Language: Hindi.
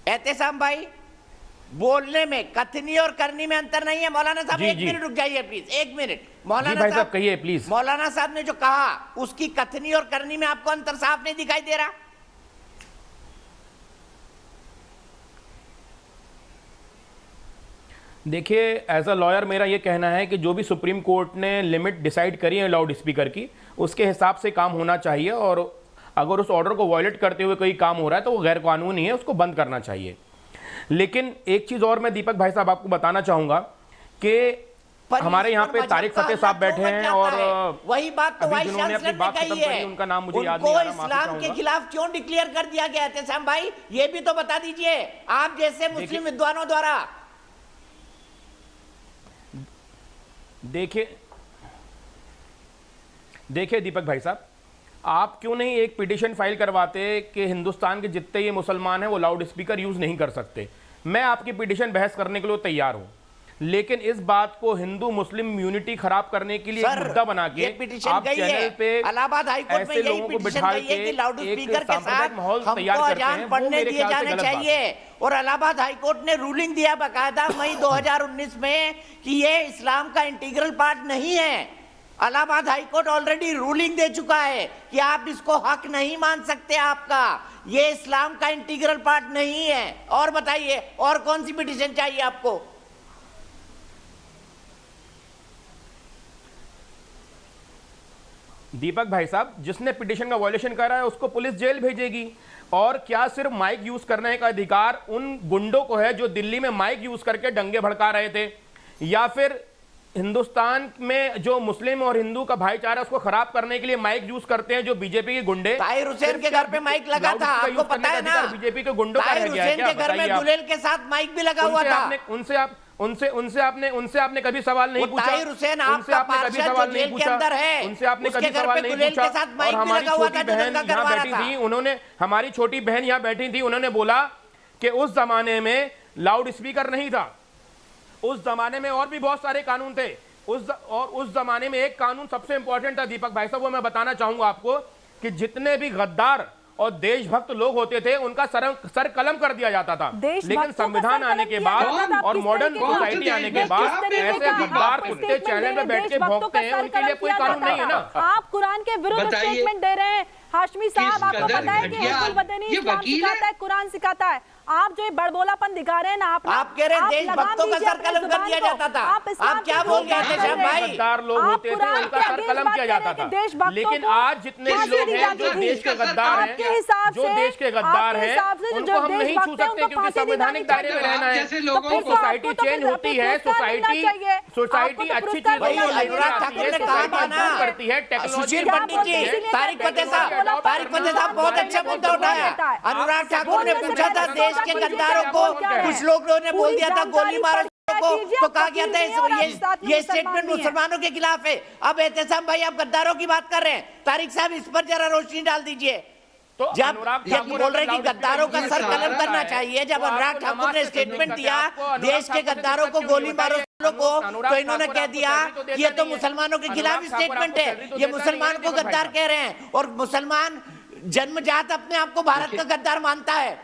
एहतेशाम भाई, बोलने में, कथनी और करनी में अंतर नहीं है। मौलाना साहब एक मिनट रुक जाइए प्लीज, एक मिनट। मौलाना साहब कहिए प्लीज। मौलाना साहब ने जो कहा उसकी कथनी और करनी में आपको अंतर साफ नहीं दिखाई दे रहा? देखिए, एज अ लॉयर मेरा ये कहना है कि जो भी सुप्रीम कोर्ट ने लिमिट डिसाइड करी है लाउड स्पीकर की, उसके हिसाब से काम होना चाहिए, और अगर उस ऑर्डर को वायलेट करते हुए कोई काम हो रहा है तो वो गैर कानूनी है, उसको बंद करना चाहिए। लेकिन एक चीज और मैं दीपक भाई साहब आपको बताना चाहूंगा कि हमारे यहाँ पे तारिक फतेह साहब बैठे हैं, और वही बात तो वाइस चांसलर ने कही है, उनका नाम मुझे याद नहीं आ रहा, इस्लाम के खिलाफ क्यों डिक्लेयर कर दिया गया? एहतेशाम भाई ये भी तो बता दीजिए आप जैसे मुस्लिम विद्वानों द्वारा। देखिए दीपक भाई साहब, आप क्यों नहीं एक पिटीशन फाइल करवाते कि हिंदुस्तान के जितने ये मुसलमान हैं वो लाउड स्पीकर यूज नहीं कर सकते। मैं आपकी पिटीशन बहस करने के लिए तैयार हूं, लेकिन इस बात को हिंदू मुस्लिम यूनिटी खराब करने के लिए एक मुद्दा बना के आप चैनल पे इलाहाबाद हाईकोर्ट में ऐसे लोगों को बिठा के लाउड स्पीकर के साथ माहौल तैयार करते हैं, वो पढ़ने मेरे दिए ख्याल से जाने गलत बात है। चाहिए। और इलाहाबाद हाईकोर्ट ने रूलिंग दिया बाकायदा मई 2019 में कि ये इस्लाम का इंटीग्रल पार्ट नहीं है। इलाहाबाद हाईकोर्ट ऑलरेडी रूलिंग दे चुका है कि आप इसको हक नहीं मान सकते, आपका ये इस्लाम का इंटीग्रल पार्ट नहीं है। और बताइए और कौन सी पिटीशन चाहिए आपको? दीपक भाई साहब, जिसने पिटीशन का वायलेशन करा है उसको पुलिस जेल भेजेगी। और क्या सिर्फ माइक यूज करने का अधिकार उन गुंडों को है जो दिल्ली में माइक यूज करके दंगे भड़का रहे थे, या फिर हिंदुस्तान में जो मुस्लिम और हिंदू का भाईचारा उसको खराब करने के लिए माइक यूज करते हैं जो बीजेपी के गुंडे? ताहिर हुसैन के घर पे माइक लगा था, आपको पता है ना? बीजेपी के गुंडों का ताहिर हुसैन के घर में गुलेल के साथ माइक भी लगा हुआ था। उनसे आपने कभी सवाल नहीं पूछा? ताहिर हुसैन आपका पार्षद जो जेल के अंदर है, उनसे आपने कभी उसके घर सवाल पे नहीं गुलेल पूछा? के साथ माइक और भी हमारी लगा हुआ छोटी था जो बहन दंगा यहाँ करवा रहा बैठी था। थी, उन्होंने, हमारी छोटी बहन यहाँ बैठी थी, उन्होंने बोला कि उस जमाने में लाउड स्पीकर नहीं था, उस जमाने में और भी बहुत सारे कानून थे, उस जमाने में एक कानून सबसे इंपॉर्टेंट था दीपक भाई साहब, वो मैं बताना चाहूंगा आपको, कि जितने भी गद्दार और देशभक्त लोग होते थे उनका सर कलम कर दिया जाता था। लेकिन संविधान आने के बाद और मॉडर्न सोसाइटी आने के बाद ऐसे गद्दार कुत्ते चैनल में बैठ के भौंकते हैं, उनके लिए कोई कानून नहीं है ना। आप कुरान के विरुद्ध स्टेटमेंट दे रहे हैं हाशमी साहब। आपको पता है कि हिजबुल मदनी इस्लाम सिखाता है, कुरान सिखाता है। आप जो ये बड़बोलापन दिखा रहे हैं ना, आप कह रहे हैं देशभक्तों का सर कलम कर दिया जाता था। आप क्या बोल रहे थे साहब भाई? गद्दार लोग होते थे उनका सर कलम किया जाता था। लेकिन आज जितने लोग हैं जो देश के गद्दार हैं, जो देश के गद्दार हैं, उनको हम नहीं छू सकते क्योंकि संवैधानिक दायरे में रहना है। तो सोसाइटी चेंज होती है, सोसाइटी अच्छी चीज करती है, टेक्नोलॉजी। पंडित जी, तारिक फतेह साहब बहुत अच्छा मुद्दा उठाया। अनुराग ठाकुर ने पूछा था देश के गद्दारों को, कुछ लोगों ने बोल दिया था गोली मारो को, तो कहा गया था ये स्टेटमेंट मुसलमानों के खिलाफ है। अब एहतेशाम भाई आप गद्दारों की बात कर रहे हैं, तारिक साहब इस पर जरा रोशनी डाल दीजिए। तो जब बोल रहे कि गद्दारों का सर कलम करना चाहिए, जब अनुराग ठाकुर ने स्टेटमेंट दिया देश के गद्दारों को गोली मारो को, तो इन्होंने कह दिया कि ये तो मुसलमानों के खिलाफ स्टेटमेंट है, ये मुसलमान को गद्दार कह रहे हैं। और मुसलमान जन्मजात अपने आप को भारत का गद्दार मानता है।